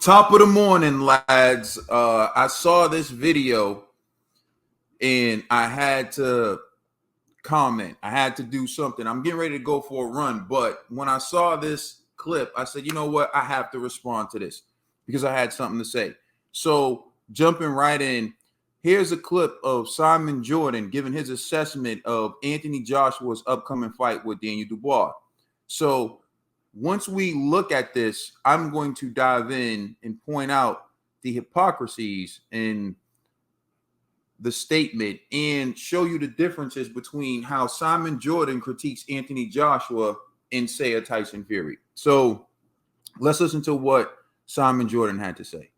Top of the morning, lads. I saw this video and I had to comment. I had to do something. I'm getting ready to go for a run, but when I saw this clip, I said, you know what? I have to respond to this because I had something to say. So, jumping right in, here's a clip of Simon Jordan giving his assessment of Anthony Joshua's upcoming fight with Daniel Dubois. So, once we look at this, I'm going to dive in and point out the hypocrisies in the statement and show you the differences between how Simon Jordan critiques Anthony Joshua and, say, a Tyson Fury. So let's listen to what Simon Jordan had to say.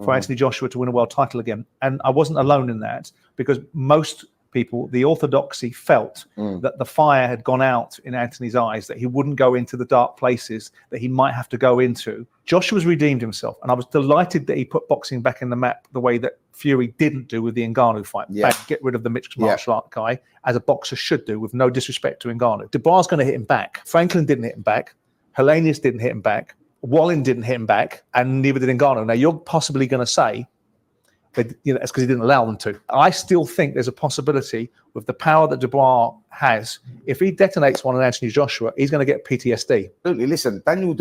For Anthony Joshua to win a world title again. And I wasn't alone in that, because most people, the orthodoxy, felt that the fire had gone out in Anthony's eyes, that he wouldn't go into the dark places that he might have to go into. Joshua's redeemed himself, and I was delighted that he put boxing back in the map the way that Fury didn't do with the Ngannou fight. Bang, get rid of the mixed martial art guy, as a boxer should do, with no disrespect to Ngannou. Dubois going to hit him back. Franklin didn't hit him back. Helenius didn't hit him back. Wallin didn't hit him back, and neither did Ngannou. Now, you're possibly going to say, but you know, it's because he didn't allow them to. I still think there's a possibility with the power that Dubois has. If he detonates one on Anthony Joshua, he's going to get PTSD. Absolutely. Listen, Daniel.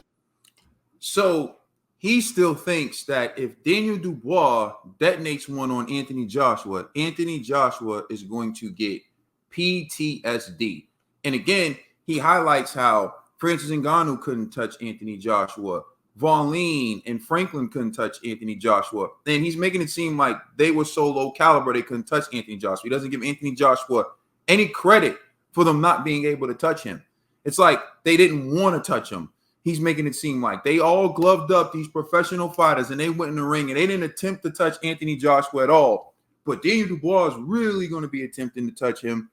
So he still thinks that if Daniel Dubois detonates one on Anthony Joshua is going to get PTSD. And again, he highlights how Francis Ngannou couldn't touch Anthony Joshua. Von Lean and Franklin couldn't touch Anthony Joshua. And he's making it seem like they were so low caliber they couldn't touch Anthony Joshua. He doesn't give Anthony Joshua any credit for them not being able to touch him. It's like they didn't want to touch him. He's making it seem like they all gloved up, these professional fighters, and they went in the ring and they didn't attempt to touch Anthony Joshua at all. But Daniel Dubois is really going to be attempting to touch him.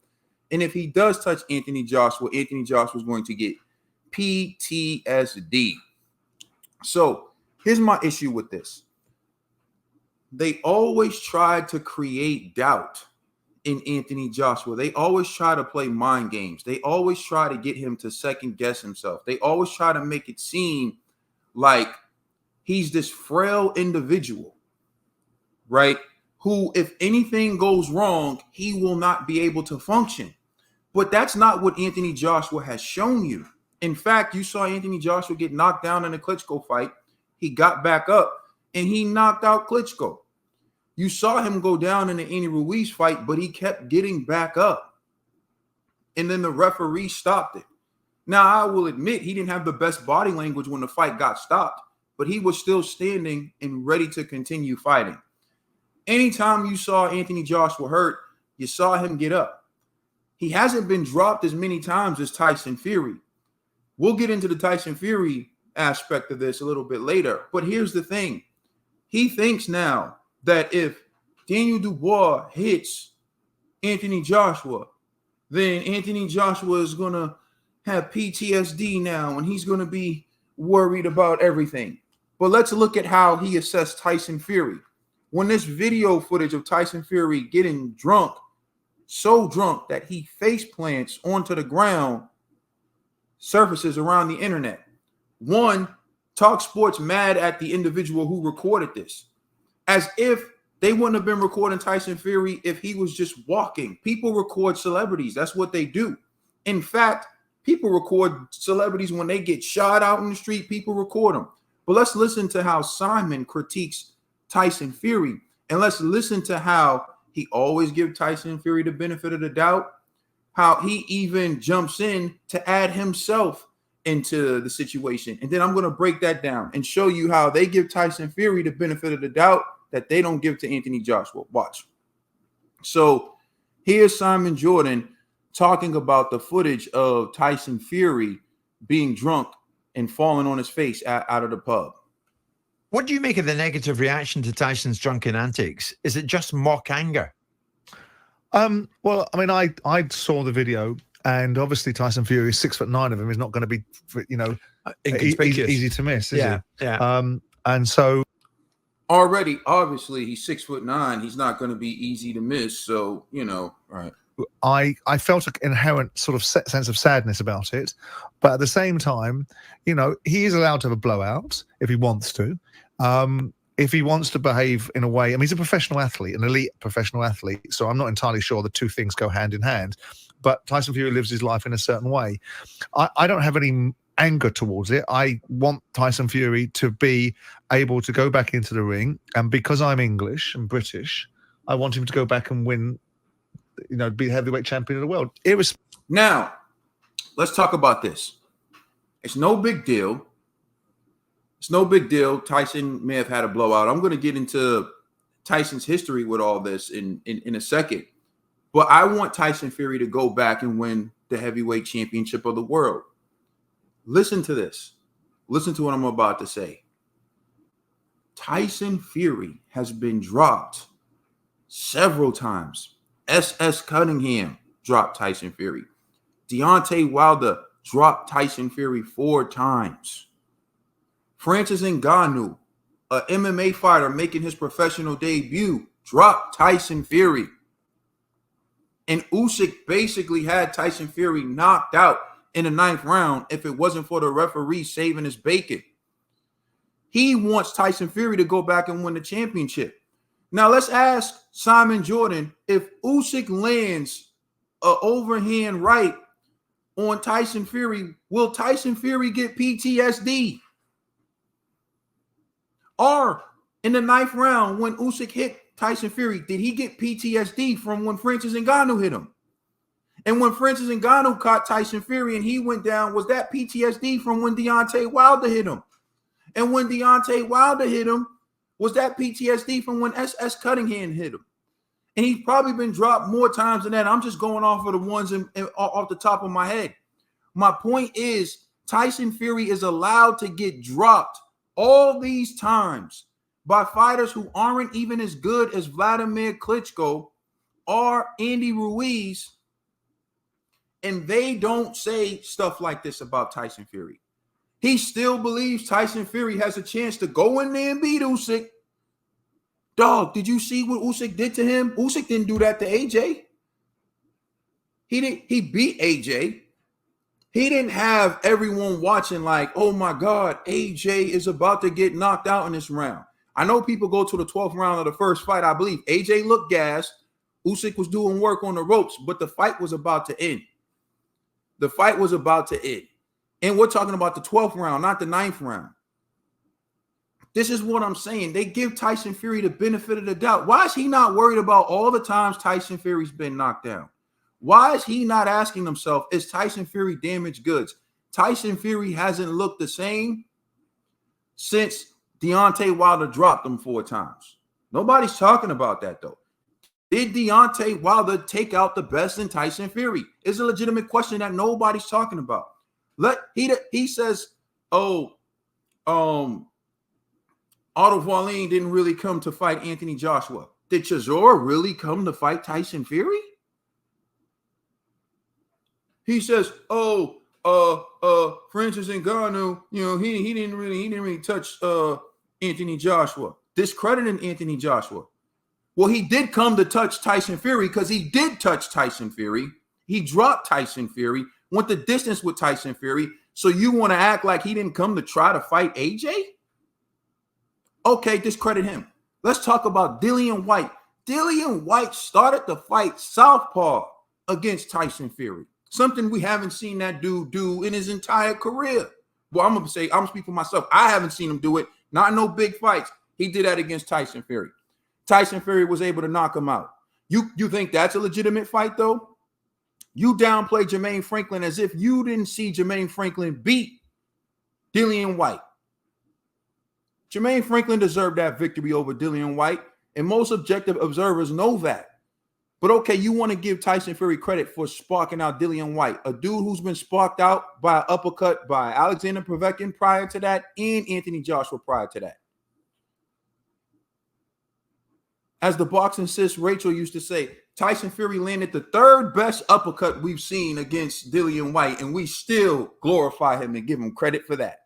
And if he does touch Anthony Joshua is going to get PTSD. So here's my issue with this. They always try to create doubt in Anthony Joshua. They always try to play mind games. They always try to get him to second guess himself. They always try to make it seem like he's this frail individual, right? Who, if anything goes wrong, he will not be able to function. But that's not what Anthony Joshua has shown you. In fact, you saw Anthony Joshua get knocked down in the Klitschko fight. He got back up and he knocked out Klitschko. You saw him go down in the Andy Ruiz fight, but he kept getting back up. And then the referee stopped it. Now, I will admit he didn't have the best body language when the fight got stopped, but he was still standing and ready to continue fighting. Anytime you saw Anthony Joshua hurt, you saw him get up. He hasn't been dropped as many times as Tyson Fury. We'll get into the Tyson Fury aspect of this a little bit later. But here's the thing. He thinks now that if Daniel Dubois hits Anthony Joshua, then Anthony Joshua is going to have PTSD now, and he's going to be worried about everything. But let's look at how he assessed Tyson Fury. When this video footage of Tyson Fury getting drunk, so drunk that he face plants onto the ground, surfaces around the internet. One, Talk Sports mad at the individual who recorded this, as if they wouldn't have been recording Tyson Fury if he was just walking. People record celebrities. That's what they do. In fact, people record celebrities when they get shot out in the street. People record them. But let's listen to how Simon critiques Tyson Fury, and let's listen to how he always gives Tyson Fury the benefit of the doubt, how he even jumps in to add himself into the situation. And then I'm going to break that down and show you how they give Tyson Fury the benefit of the doubt that they don't give to Anthony Joshua. Watch. So here's Simon Jordan talking about the footage of Tyson Fury being drunk and falling on his face out of the pub. What do you make of the negative reaction to Tyson's drunken antics? Is it just mock anger? Well, I mean, I saw the video, and obviously Tyson Fury is 6'9" of him. Is not going to be, easy to miss, is he? Yeah. And so already, obviously, he's 6'9". He's not going to be easy to miss. So, right. I felt an inherent sort of sense of sadness about it. But at the same time, you know, he is allowed to have a blowout if he wants to. If he wants to behave in a way, I mean, he's a professional athlete, an elite professional athlete. So I'm not entirely sure the two things go hand in hand. But Tyson Fury lives his life in a certain way. I don't have any anger towards it. I want Tyson Fury to be able to go back into the ring. And because I'm English and British, I want him to go back and win, you know, be heavyweight champion of the world. Now, let's talk about this. It's no big deal. It's no big deal. Tyson may have had a blowout. I'm going to get into Tyson's history with all this in a second. But I want Tyson Fury to go back and win the heavyweight championship of the world. Listen to this. Listen to what I'm about to say. Tyson Fury has been dropped several times. S.S. Cunningham dropped Tyson Fury. Deontay Wilder dropped Tyson Fury 4 times. Francis Ngannou, an MMA fighter making his professional debut, dropped Tyson Fury. And Usyk basically had Tyson Fury knocked out in the 9th round if it wasn't for the referee saving his bacon. He wants Tyson Fury to go back and win the championship. Now let's ask Simon Jordan, if Usyk lands an overhand right on Tyson Fury, will Tyson Fury get PTSD? Or in the 9th round when Usyk hit Tyson Fury, did he get PTSD from when Francis Ngannou hit him? And when Francis Ngannou caught Tyson Fury and he went down, was that PTSD from when Deontay Wilder hit him? And when Deontay Wilder hit him, was that PTSD from when S.S. Cunningham hit him? And he's probably been dropped more times than that. I'm just going off of the ones off the top of my head. My point is, Tyson Fury is allowed to get dropped all these times by fighters who aren't even as good as Vladimir Klitschko or Andy Ruiz, and they don't say stuff like this about Tyson Fury. He still believes Tyson Fury has a chance to go in there and beat Usyk. Dog, did you see what Usyk did to him? Usyk didn't do that to AJ. He beat AJ. He didn't have everyone watching like, oh my God, AJ is about to get knocked out in this round. I know people go to the 12th round of the first fight. I believe AJ looked gassed. Usyk was doing work on the ropes, but the fight was about to end. The fight was about to end. And we're talking about the 12th round, not the 9th round. This is what I'm saying. They give Tyson Fury the benefit of the doubt. Why is he not worried about all the times Tyson Fury's been knocked down? Why is he not asking himself, is Tyson Fury damaged goods? Tyson Fury hasn't looked the same since Deontay Wilder dropped him 4 times. Nobody's talking about that, though. Did Deontay Wilder take out the best in Tyson Fury? It's a legitimate question that nobody's talking about. He says, Otto Wallin didn't really come to fight Anthony Joshua. Did Chisora really come to fight Tyson Fury? He says, Francis Ngannou, you know, he didn't really touch Anthony Joshua, discrediting Anthony Joshua. Well, he did come to touch Tyson Fury because he did touch Tyson Fury. He dropped Tyson Fury, went the distance with Tyson Fury. So you want to act like he didn't come to try to fight AJ? Okay, discredit him. Let's talk about Dillian White. Dillian White started the fight southpaw against Tyson Fury. Something we haven't seen that dude do in his entire career. Well, I'm going to speak for myself. I haven't seen him do it. Not in no big fights. He did that against Tyson Fury. Tyson Fury was able to knock him out. You think that's a legitimate fight, though? You downplay Jermaine Franklin as if you didn't see Jermaine Franklin beat Dillian White. Jermaine Franklin deserved that victory over Dillian White, and most objective observers know that. But okay, you want to give Tyson Fury credit for sparking out Dillian White, a dude who's been sparked out by an uppercut by Alexander Povetkin prior to that and Anthony Joshua prior to that. As the boxing sis Rachel used to say, Tyson Fury landed the 3rd best uppercut we've seen against Dillian White, and we still glorify him and give him credit for that.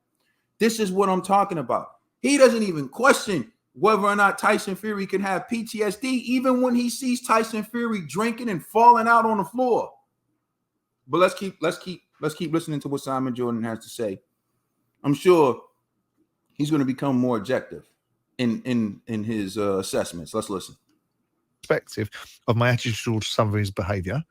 This is what I'm talking about. He doesn't even question whether or not Tyson Fury can have PTSD, even when he sees Tyson Fury drinking and falling out on the floor. But let's keep listening to what Simon Jordan has to say. I'm sure he's going to become more objective in his assessments. Let's listen. Perspective of my attitude towards some of his behavior.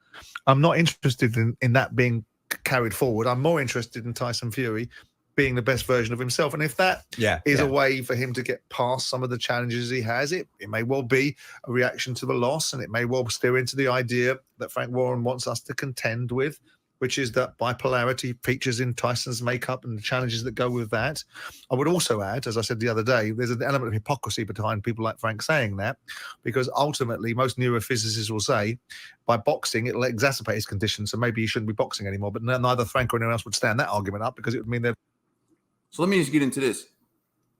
I'm not interested in that being carried forward. I'm more interested in Tyson Fury being the best version of himself. And if that is a way for him to get past some of the challenges he has, it may well be a reaction to the loss, and it may well steer into the idea that Frank Warren wants us to contend with, which is that bipolarity features in Tyson's makeup and the challenges that go with that. I would also add, as I said the other day, there's an element of hypocrisy behind people like Frank saying that, because ultimately most neurophysicists will say by boxing, it'll exacerbate his condition, so maybe he shouldn't be boxing anymore. But neither Frank or anyone else would stand that argument up, because it would mean they're... So let me just get into this.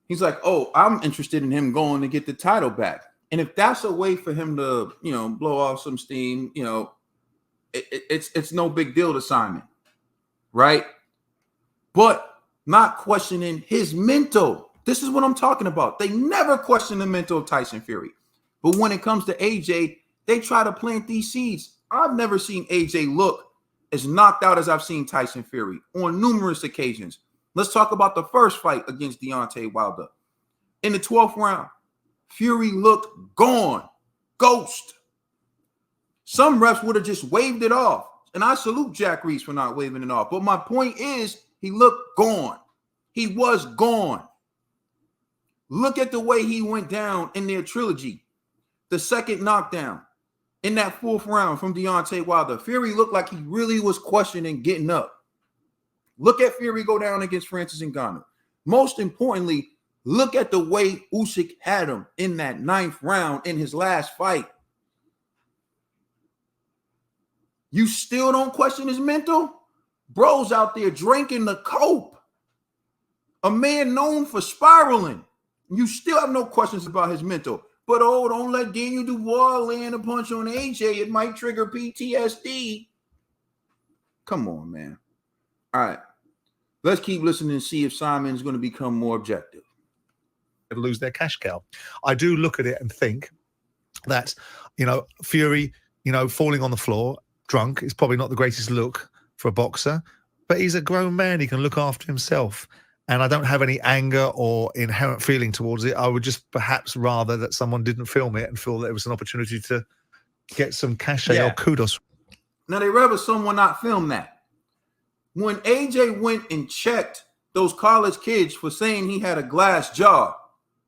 He's like, oh, I'm interested in him going to get the title back. And if that's a way for him to, blow off some steam, it's no big deal to Simon, right? But not questioning his mental. This is what I'm talking about. They never question the mental of Tyson Fury. But when it comes to AJ, they try to plant these seeds. I've never seen AJ look as knocked out as I've seen Tyson Fury on numerous occasions. Let's talk about the first fight against Deontay Wilder. In the 12th round, Fury looked gone, ghost. Some refs would have just waved it off. And I salute Jack Reese for not waving it off. But my point is, he looked gone. He was gone. Look at the way he went down in their trilogy. The second knockdown in that 4th round from Deontay Wilder. Fury looked like he really was questioning getting up. Look at Fury go down against Francis Ngannou. Most importantly, look at the way Usyk had him in that 9th round in his last fight. You still don't question his mental? Bro's out there drinking the coke. A man known for spiraling. You still have no questions about his mental. But, don't let Daniel Dubois land a punch on AJ. It might trigger PTSD. Come on, man. All right. Let's keep listening and see if Simon's going to become more objective. Lose their cash cow. I do look at it and think that, Fury, falling on the floor drunk is probably not the greatest look for a boxer, but he's a grown man. He can look after himself. And I don't have any anger or inherent feeling towards it. I would just perhaps rather that someone didn't film it and feel that it was an opportunity to get some cachet or kudos. Now, they'd rather someone not film that. When AJ went and checked those college kids for saying he had a glass jaw,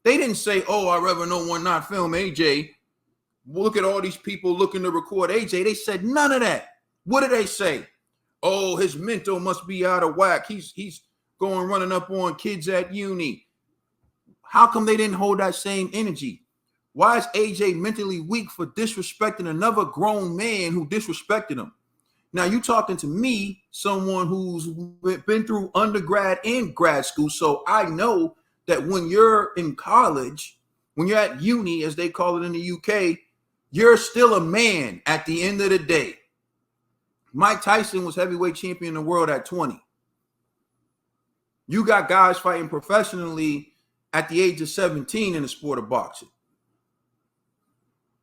they didn't say, I'd rather no one not film AJ. Look at all these people looking to record AJ. They said none of that. What did they say? His mental must be out of whack. He's going running up on kids at uni. How come they didn't hold that same energy? Why is AJ mentally weak for disrespecting another grown man who disrespected him? Now, you talking to me, someone who's been through undergrad and grad school, so I know that when you're in college, when you're at uni, as they call it in the UK, you're still a man at the end of the day. Mike Tyson was heavyweight champion of the world at 20. You got guys fighting professionally at the age of 17 in the sport of boxing.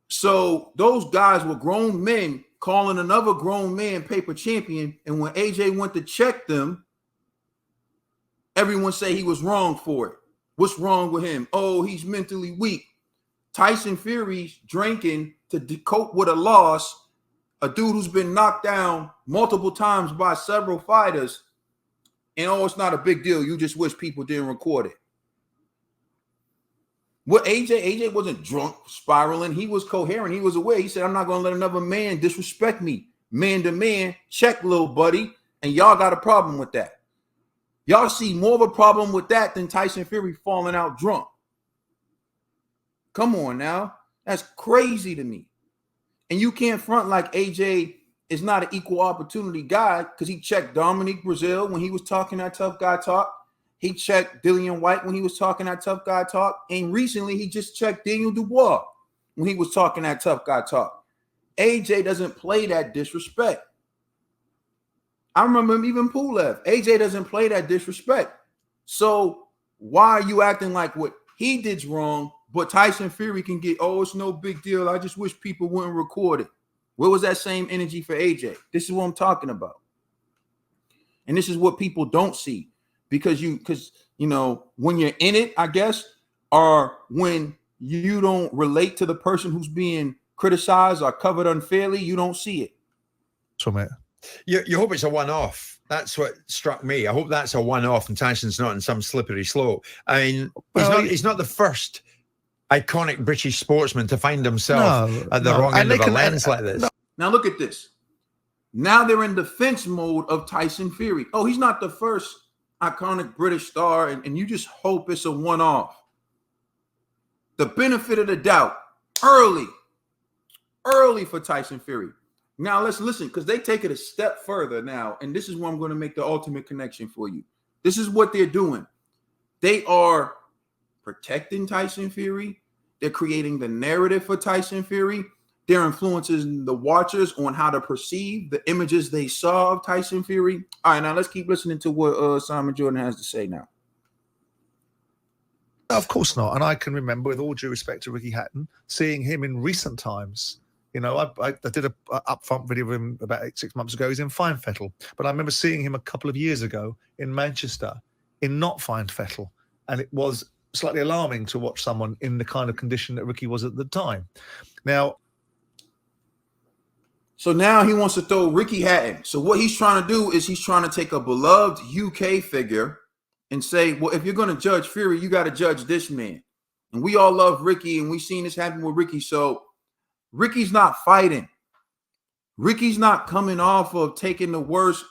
So those guys were grown men calling another grown man paper champion. And when AJ went to check them, everyone say he was wrong for it. What's wrong with him? He's mentally weak. Tyson Fury's drinking to cope with a loss. A dude who's been knocked down multiple times by several fighters. And it's not a big deal. You just wish people didn't record it. What AJ wasn't drunk, spiraling. He was coherent. He was aware. He said, I'm not going to let another man disrespect me. Man to man, check, little buddy. And y'all got a problem with that. Y'all see more of a problem with that than Tyson Fury falling out drunk. Come on now. That's crazy to me. And you can't front like AJ is not an equal opportunity guy because he checked Dominique Brazil when he was talking that tough guy talk. He checked Dillian White when he was talking that tough guy talk. And recently he just checked Daniel Dubois when he was talking that tough guy talk. AJ doesn't play that disrespect. I remember even Pulev. AJ doesn't play that disrespect. So why are you acting like what he did's wrong, But Tyson Fury can get, oh, it's no big deal. I just wish people wouldn't record it. Where was that same energy for AJ? This is what I'm talking about. And this is what people don't see. Because you know, when you're in it, I guess, or when you don't relate to the person who's being criticized or covered unfairly, you don't see it. So, mate. You hope it's a one-off. That's what struck me. I hope that's a one-off and Tyson's not in some slippery slope. I mean, he's not the first iconic British sportsman to find himself at the wrong end of a lens like this. Now look at this. Now they're in defense mode of Tyson Fury. Oh, he's not the first iconic British star, and you just hope it's a one-off. The benefit of the doubt, early for Tyson Fury. Now let's listen, because they take it a step further now, and this is where I'm going to make the ultimate connection for you. This is what they're doing. They are protecting Tyson Fury. They're creating the narrative for Tyson Fury. They're influencing the watchers on how to perceive the images they saw of Tyson Fury. All right, now let's keep listening to what Simon Jordan has to say now. Of course not. And I can remember, with all due respect to Ricky Hatton, seeing him in recent times. You know, I did a upfront video of him about 6 months ago. He's in Feinfettel. But I remember seeing him a couple of years ago in Manchester in not Feinfettel. And it was slightly alarming to watch someone in the kind of condition that Ricky was at the time. So now he wants to throw Ricky Hatton. So what he's trying to do is he's trying to take a beloved UK figure and say, well, if you're going to judge Fury, you got to judge this man. And we all love Ricky, and we've seen this happen with Ricky. So Ricky's not fighting. Ricky's not coming off of taking the worst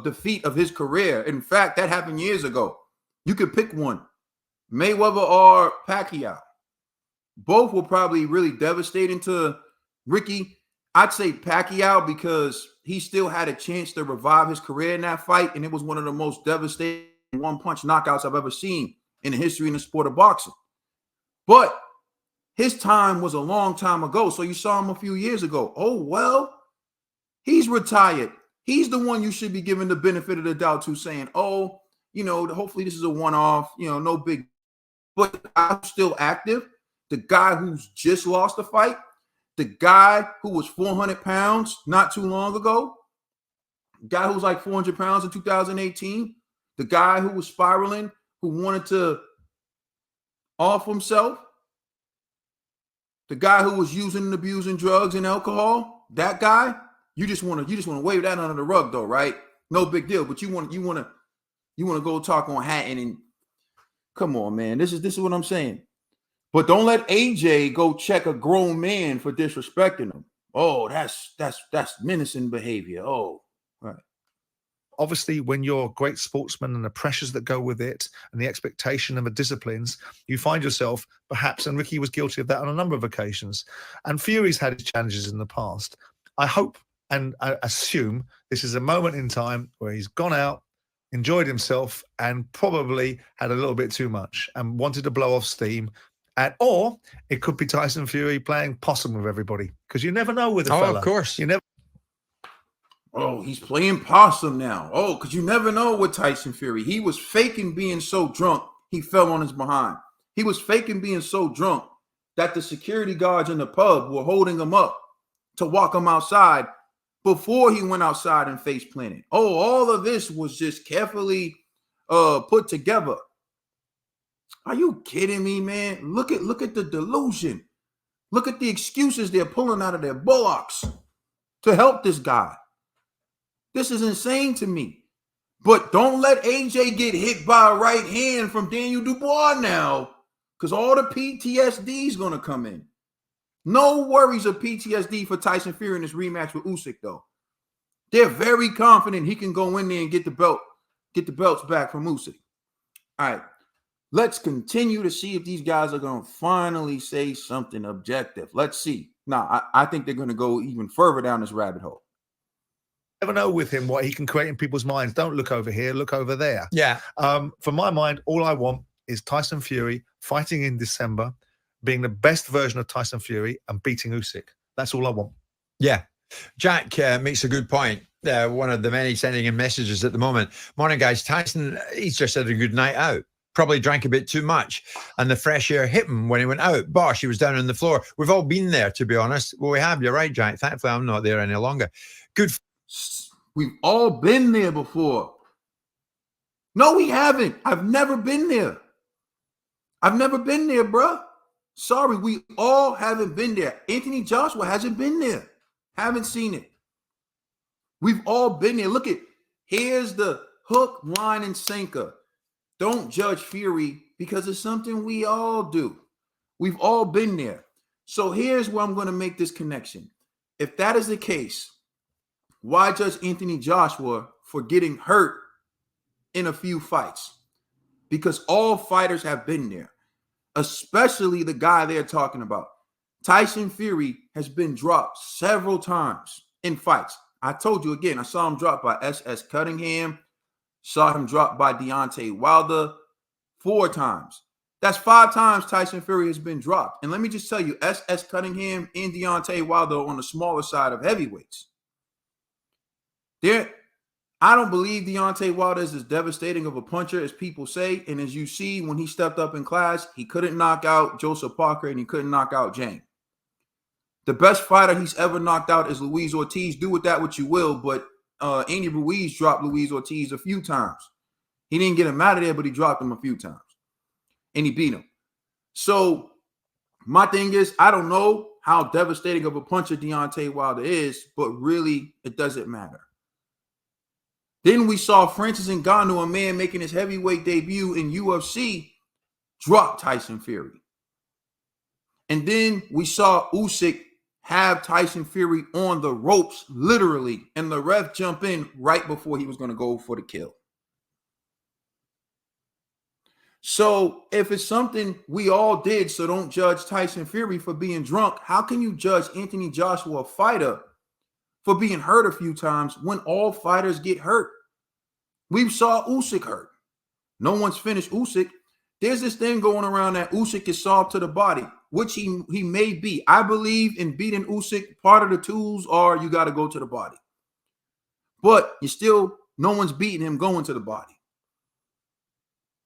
defeat of his career. In fact, that happened years ago. You could pick one, Mayweather or Pacquiao. Both were probably really devastating to Ricky. I'd say Pacquiao because he still had a chance to revive his career in that fight, and it was one of the most devastating one-punch knockouts I've ever seen in the history in the sport of boxing. But his time was a long time ago, so you saw him a few years ago. Oh, well, he's retired. He's the one you should be giving the benefit of the doubt to, saying, oh, you know, hopefully this is a one-off, you know, no big. But the guy who's still active, the guy who's just lost a fight, the guy who was 400 pounds not too long ago, the guy who was like 400 pounds in 2018, the guy who was spiraling, who wanted to off himself, the guy who was using and abusing drugs and alcohol, that guy, you just want to wave that under the rug though, right? No big deal. But you want to go talk on Hatton, and come on, man. This is what I'm saying. But don't let AJ go check a grown man for disrespecting him. Oh, that's menacing behavior. Oh, right. Obviously, when you're a great sportsman and the pressures that go with it and the expectation and the disciplines, you find yourself perhaps, and Ricky was guilty of that on a number of occasions, and Fury's had his challenges in the past. I hope and I assume this is a moment in time where he's gone out, enjoyed himself, and probably had a little bit too much and wanted to blow off steam. Or it could be Tyson Fury playing possum with everybody, because you never know with a fella. Of course. You never. Oh, he's playing possum now. Oh, because you never know with Tyson Fury. He was faking being so drunk, he fell on his behind. He was faking being so drunk that the security guards in the pub were holding him up to walk him outside before he went outside and face planted. Oh, all of this was just carefully put together. Are you kidding me, man? Look at the delusion. Look at the excuses they're pulling out of their bullocks to help this guy. This is insane to me. But don't let AJ get hit by a right hand from Daniel Dubois now, because all the PTSD is going to come in. No worries of PTSD for Tyson Fury in this rematch with Usyk, though. They're very confident he can go in there and get the belts back from Usyk. All right. Let's continue to see if these guys are going to finally say something objective. Let's see. Now, I think they're going to go even further down this rabbit hole. Never know with him what he can create in people's minds. Don't look over here, look over there. Yeah. For my mind, all I want is Tyson Fury fighting in December, being the best version of Tyson Fury and beating Usyk. That's all I want. Yeah. Jack makes a good point. One of the many sending in messages at the moment. Morning, guys. Tyson, he's just had a good night out. probably drank a bit too much, and the fresh air hit him when he went out. Bosh, he was down on the floor. We've all been there, to be honest. Well, we have. You're right, Jack. Thankfully, I'm not there any longer. Good. We've all been there before. No, we haven't. I've never been there. I've never been there, bruh. Sorry, we all haven't been there. Anthony Joshua hasn't been there. Haven't seen it. We've all been there. Look at, here's the hook, line, and sinker. Don't judge Fury because it's something we all do. We've all been there. So here's where I'm going to make this connection. If that is the case, why judge Anthony Joshua for getting hurt in a few fights? Because all fighters have been there, especially the guy they're talking about. Tyson Fury has been dropped several times in fights. I told you again, I saw him dropped by S.S. Cunningham, saw him dropped by Deontay Wilder 4 times. That's 5 times Tyson Fury has been dropped. And let me just tell you, S.S. Cunningham and Deontay Wilder on the smaller side of heavyweights. I don't believe Deontay Wilder is as devastating of a puncher as people say. And as you see, when he stepped up in class, he couldn't knock out Joseph Parker and he couldn't knock out Jang. The best fighter he's ever knocked out is Luis Ortiz. Do with that what you will, but Andy Ruiz dropped Luis Ortiz a few times. He didn't get him out of there, but he dropped him a few times. And he beat him. So my thing is, I don't know how devastating of a puncher Deontay Wilder is, but really it doesn't matter. Then we saw Francis Ngannou, a man making his heavyweight debut in UFC, drop Tyson Fury. And then we saw Usyk have Tyson Fury on the ropes, literally, and the ref jump in right before he was going to go for the kill. So if it's something we all did, so don't judge Tyson Fury for being drunk, how can you judge Anthony Joshua, a fighter, for being hurt a few times when all fighters get hurt? We saw Usyk hurt. No one's finished Usyk. There's this thing going around that Usyk is soft to the body, which he may be. I believe in beating Usyk, part of the tools are you got to go to the body. But no one's beating him going to the body.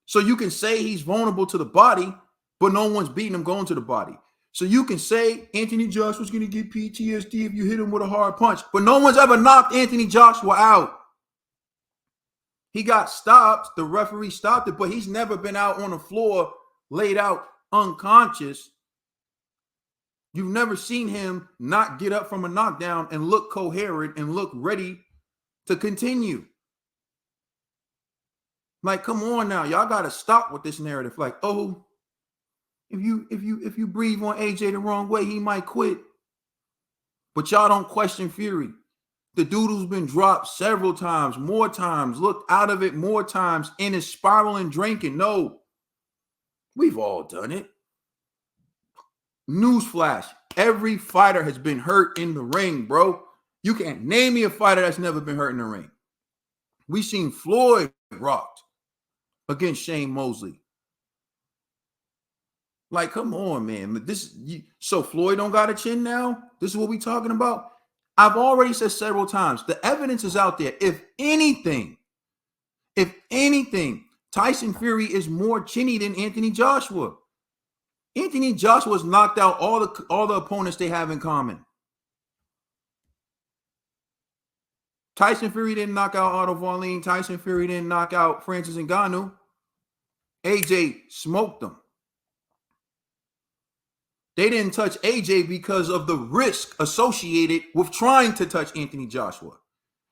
So you can say he's vulnerable to the body, but no one's beating him going to the body. So you can say Anthony Joshua's going to get PTSD if you hit him with a hard punch, but no one's ever knocked Anthony Joshua out. He got stopped. The referee stopped it, but he's never been out on the floor, laid out unconscious. You've never seen him not get up from a knockdown and look coherent and look ready to continue. Like, come on now. Y'all got to stop with this narrative. Like, oh, if you breathe on AJ the wrong way, he might quit. But y'all don't question Fury. The dude who's been dropped several times, more times, looked out of it more times, and is spiraling, drinking. No, we've all done it. Newsflash, every fighter has been hurt in the ring, bro. You can't name me a fighter that's never been hurt in the ring. We seen Floyd rocked against Shane Mosley. Like, come on, man. So Floyd don't got a chin now? This is what we talking about? I've already said several times, the evidence is out there. If anything, Tyson Fury is more chinny than Anthony Joshua. Anthony Joshua's knocked out all the opponents they have in common. Tyson Fury didn't knock out Otto Wallin. Tyson Fury didn't knock out Francis Ngannou. AJ smoked them. They didn't touch AJ because of the risk associated with trying to touch Anthony Joshua.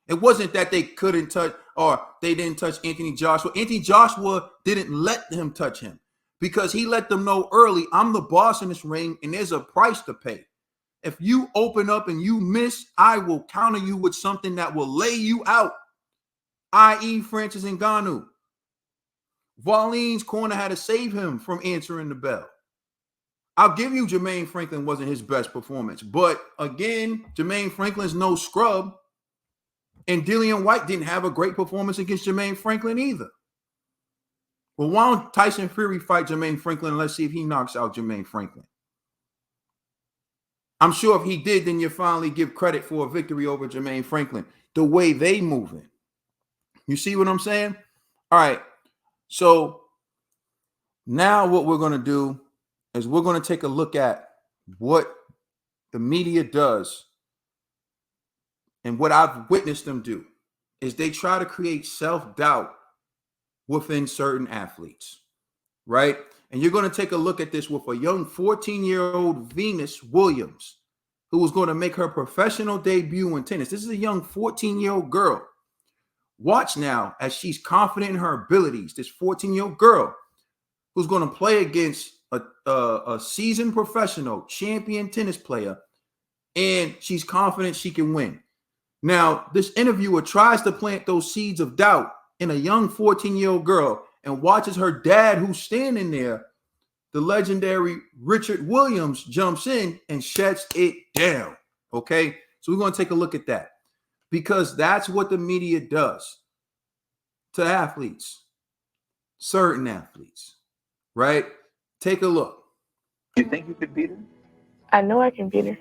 It wasn't that they couldn't touch or they didn't touch Anthony Joshua. Anthony Joshua didn't let them touch him because he let them know early, I'm the boss in this ring and there's a price to pay. If you open up and you miss, I will counter you with something that will lay you out, i.e. Francis Ngannou. Wallin's corner had to save him from answering the bell. I'll give you Jermaine Franklin wasn't his best performance. But again, Jermaine Franklin's no scrub. And Dillian White didn't have a great performance against Jermaine Franklin either. Well, why don't Tyson Fury fight Jermaine Franklin and let's see if he knocks out Jermaine Franklin. I'm sure if he did, then you finally give credit for a victory over Jermaine Franklin. The way they moving. You see what I'm saying? All right. So Now what we're going to do is we're going to take a look at what the media does, and what I've witnessed them do is they try to create self-doubt within certain athletes, right? And you're going to take a look at this with a young 14-year-old Venus Williams, who was going to make her professional debut in tennis. This is a young 14-year-old girl. Watch now as she's confident in her abilities. This 14-year-old girl who's going to play against a seasoned professional champion tennis player, and she's confident she can win. Now, this interviewer tries to plant those seeds of doubt in a young 14-year-old girl and watches her dad, who's standing there, the legendary Richard Williams, jumps in and shuts it down. Okay? So we're going to take a look at that, because that's what the media does to athletes, certain athletes, right? Take a look. You think you could beat her? I know I can beat her.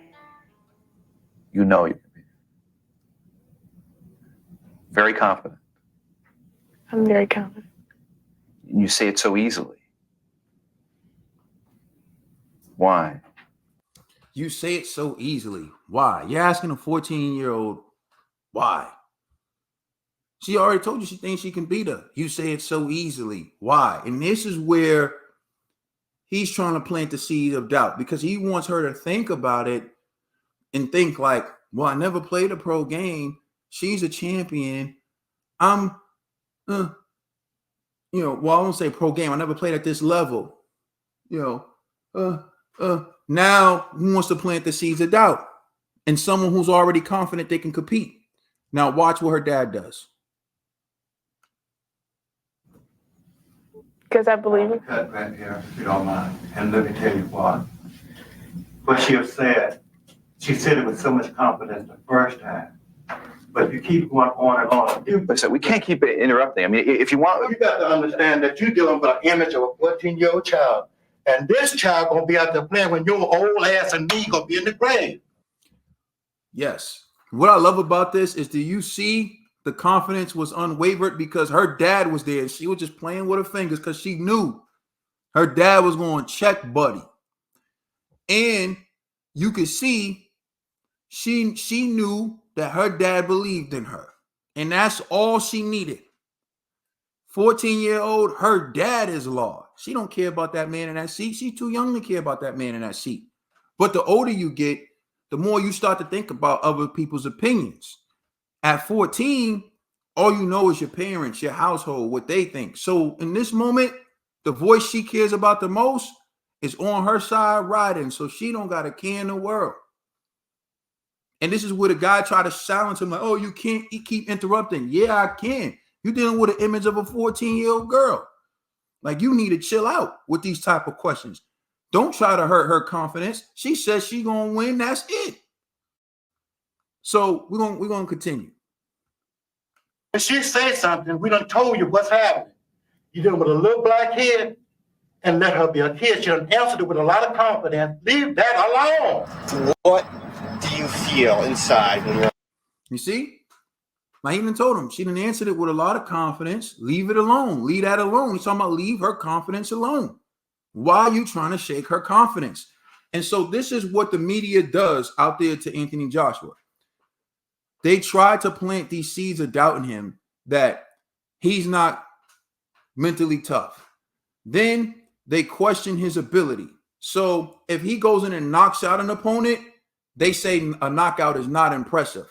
You know you can beat her. Very confident. I'm very confident. You say it so easily. Why? You say it so easily. Why? You're asking a 14-year-old why. She already told you she thinks she can beat her. You say it so easily. Why? And this is where he's trying to plant the seed of doubt, because he wants her to think about it and think like, well, I never played a pro game. She's a champion. I'm, well, I won't say pro game. I never played at this level. Now he wants to plant the seeds of doubt in someone who's already confident they can compete. Now watch what her dad does. Because I believe it. Cut right here, if you don't mind. And let me tell you what. What she she said it with so much confidence the first time. But if you keep going on and on. Listen, we can't keep interrupting. I mean, if you want. You got to understand that you're dealing with an image of a 14-year-old child. And this child going to be out there playing when your old ass and me going to be in the grave. Yes. What I love about this is, do you see the confidence was unwavered, because her dad was there. She was just playing with her fingers because she knew her dad was going to check buddy. And you could see she knew that her dad believed in her. And that's all she needed. 14-year-old, her dad is law. She don't care about that man in that seat. She's too young to care about that man in that seat. But the older you get, the more you start to think about other people's opinions. At 14, all you know is your parents, your household, what they think. So in this moment, the voice she cares about the most is on her side riding. So she don't got a care in the world. And this is where the guy tried to silence him, like, oh, you can't keep interrupting. Yeah, I can. You're dealing with an image of a 14-year-old girl. Like, you need to chill out with these type of questions. Don't try to hurt her confidence. She says she's gonna win. That's it. So we're gonna continue. When she says something, we done told you what's happening. You're dealing with a little black kid, and let her be a kid. She done answered it with a lot of confidence. Leave that alone. What do you feel inside when you're... You see? I even told him she done answered it with a lot of confidence. Leave it alone. Leave that alone. He's talking about leave her confidence alone. Why are you trying to shake her confidence? And so this is what the media does out there to Anthony Joshua. They try to plant these seeds of doubt in him that he's not mentally tough. Then they question his ability. So if he goes in and knocks out an opponent, they say a knockout is not impressive.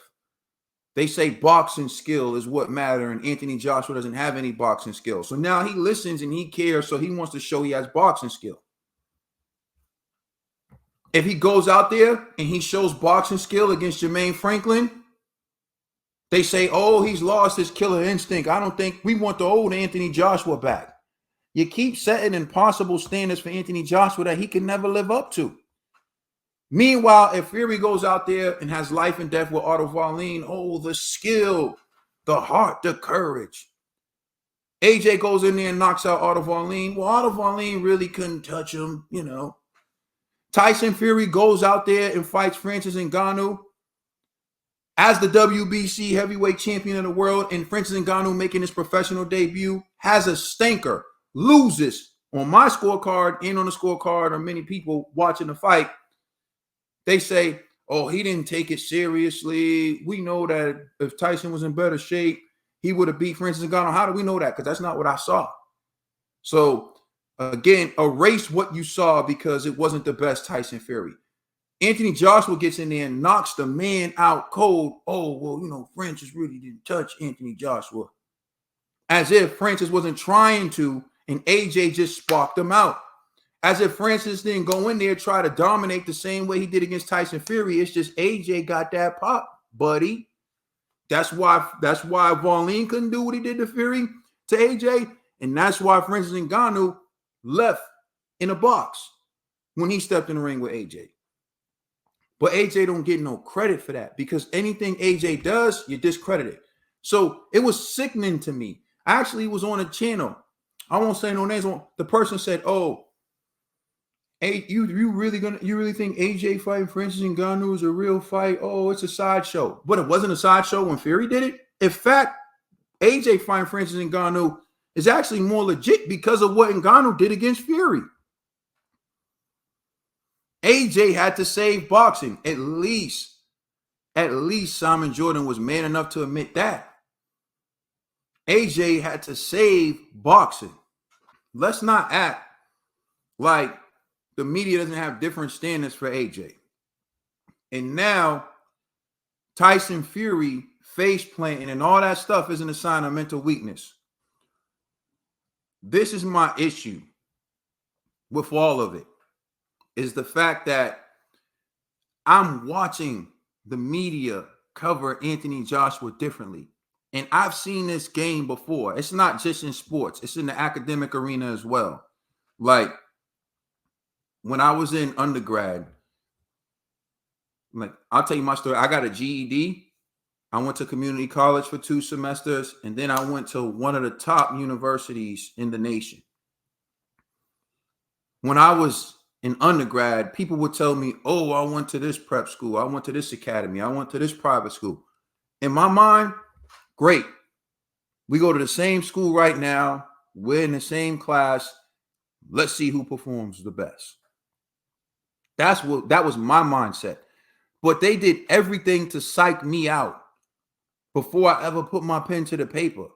They say boxing skill is what matters, and Anthony Joshua doesn't have any boxing skill. So now he listens and he cares, so he wants to show he has boxing skill. If he goes out there and he shows boxing skill against Jermaine Franklin, they say, oh, he's lost his killer instinct. I don't think we want the old Anthony Joshua back. You keep setting impossible standards for Anthony Joshua that he can never live up to. Meanwhile, if Fury goes out there and has life and death with Otto Wallin, oh, the skill, the heart, the courage. AJ goes in there and knocks out Otto Wallin. Well, Otto Wallin really couldn't touch him, you know. Tyson Fury goes out there and fights Francis Ngannou as the WBC heavyweight champion of the world, and Francis Ngannou making his professional debut, has a stinker, loses On my scorecard and on the scorecard of many people watching the fight, they say, oh, he didn't take it seriously. We know that if Tyson was in better shape, he would have beat Francis Ngannou. How do we know that? Because that's not what I saw. So, again, erase what you saw because it wasn't the best Tyson Fury. Anthony Joshua gets in there and knocks the man out cold. Oh, well, Francis really didn't touch Anthony Joshua. As if Francis wasn't trying to, and AJ just sparked him out. As if Francis didn't go in there try to dominate the same way he did against Tyson Fury. It's just AJ got that pop, buddy. That's why Valine couldn't do what he did to Fury, to AJ, and that's why Francis Ngannou left in a box when he stepped in the ring with AJ. But AJ don't get no credit for that because anything AJ does, you discredit it. So it was sickening to me. I actually was on a channel. I won't say no names. The person said, "Oh, hey, you really think AJ fighting Francis Ngannou is a real fight? Oh, it's a sideshow." But it wasn't a sideshow when Fury did it. In fact, AJ fighting Francis Ngannou is actually more legit because of what Ngannou did against Fury. AJ had to save boxing. At least Simon Jordan was man enough to admit that. AJ had to save boxing. Let's not act like the media doesn't have different standards for AJ. And now Tyson Fury face planting and all that stuff isn't a sign of mental weakness. This is my issue with all of it, is the fact that I'm watching the media cover Anthony Joshua differently. And I've seen this game before. It's not just in sports. It's in the academic arena as well. Like, when I was in undergrad, like, I'll tell you my story. I got a GED. I went to community college for 2 semesters, and then I went to one of the top universities in the nation. When I was in undergrad, people would tell me, oh, I went to this prep school. I went to this academy. I went to this private school. In my mind, great. We go to the same school right now. We're in the same class. Let's see who performs the best. That was my mindset. But they did everything to psych me out before I ever put my pen to the paper.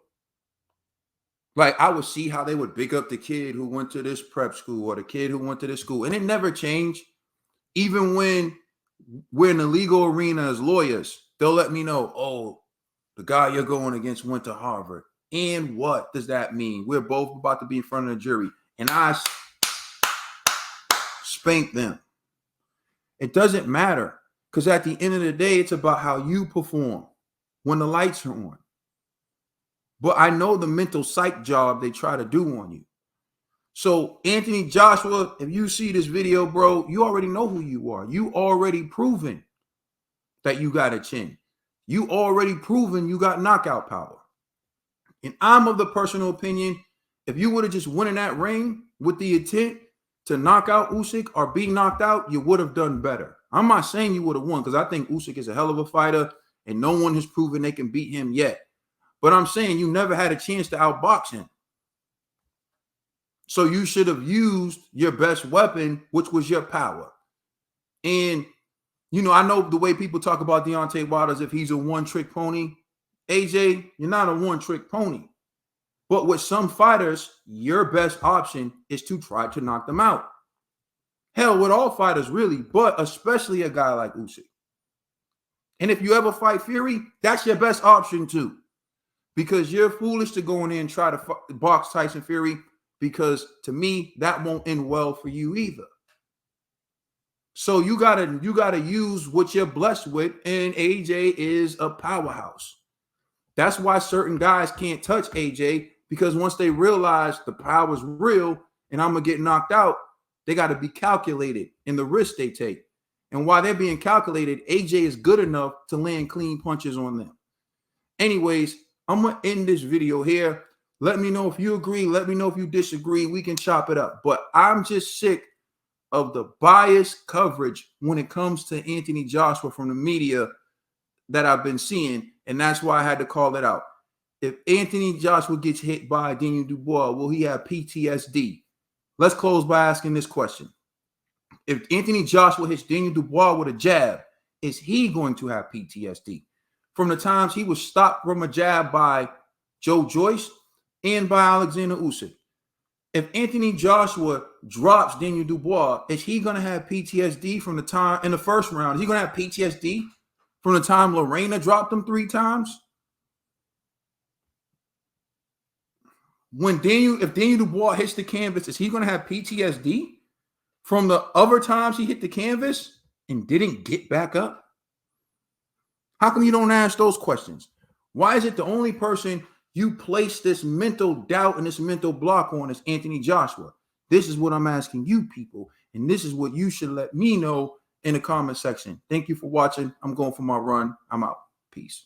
Like, I would see how they would big up the kid who went to this prep school or the kid who went to this school. And it never changed. Even when we're in the legal arena as lawyers, they'll let me know, oh, the guy you're going against went to Harvard. And what does that mean? We're both about to be in front of the jury. And I spank them. It doesn't matter. Because at the end of the day, it's about how you perform when the lights are on. But I know the mental psych job they try to do on you. So, Anthony Joshua, if you see this video, bro, you already know who you are. You already proven that you got a chin. You already proven you got knockout power. And I'm of the personal opinion, if you would have just won in that ring with the intent to knock out Usyk or be knocked out, you would have done better. I'm not saying you would have won because I think Usyk is a hell of a fighter and no one has proven they can beat him yet. But I'm saying you never had a chance to outbox him. So you should have used your best weapon, which was your power. And, I know the way people talk about Deontay Wilder as if he's a one-trick pony. AJ, you're not a one-trick pony. But with some fighters, your best option is to try to knock them out. Hell, with all fighters, really, but especially a guy like Usyk. And if you ever fight Fury, that's your best option too. Because you're foolish to go in there and try to box Tyson Fury, because to me, that won't end well for you either. So you gotta use what you're blessed with, and AJ is a powerhouse. That's why certain guys can't touch AJ, because once they realize the power's real and I'm gonna get knocked out, they got to be calculated in the risk they take. And while they're being calculated, AJ is good enough to land clean punches on them. Anyways, I'm going to end this video here. Let me know if you agree. Let me know if you disagree. We can chop it up. But I'm just sick of the biased coverage when it comes to Anthony Joshua from the media that I've been seeing. And that's why I had to call it out. If Anthony Joshua gets hit by Daniel Dubois, will he have PTSD? Let's close by asking this question. If Anthony Joshua hits Daniel Dubois with a jab, is he going to have PTSD? From the times he was stopped from a jab by Joe Joyce and by Alexander Usyk. If Anthony Joshua drops Daniel Dubois, is he going to have PTSD from the time in the first round? Is he going to have PTSD from the time Lorena dropped him 3 times? If Daniel Dubois hits the canvas, is he going to have PTSD from the other times he hit the canvas and didn't get back up? How come you don't ask those questions? Why is it the only person you place this mental doubt and this mental block on is Anthony Joshua? This is what I'm asking you people, and this is what you should let me know in the comment section. Thank you for watching. I'm going for my run. I'm out. Peace.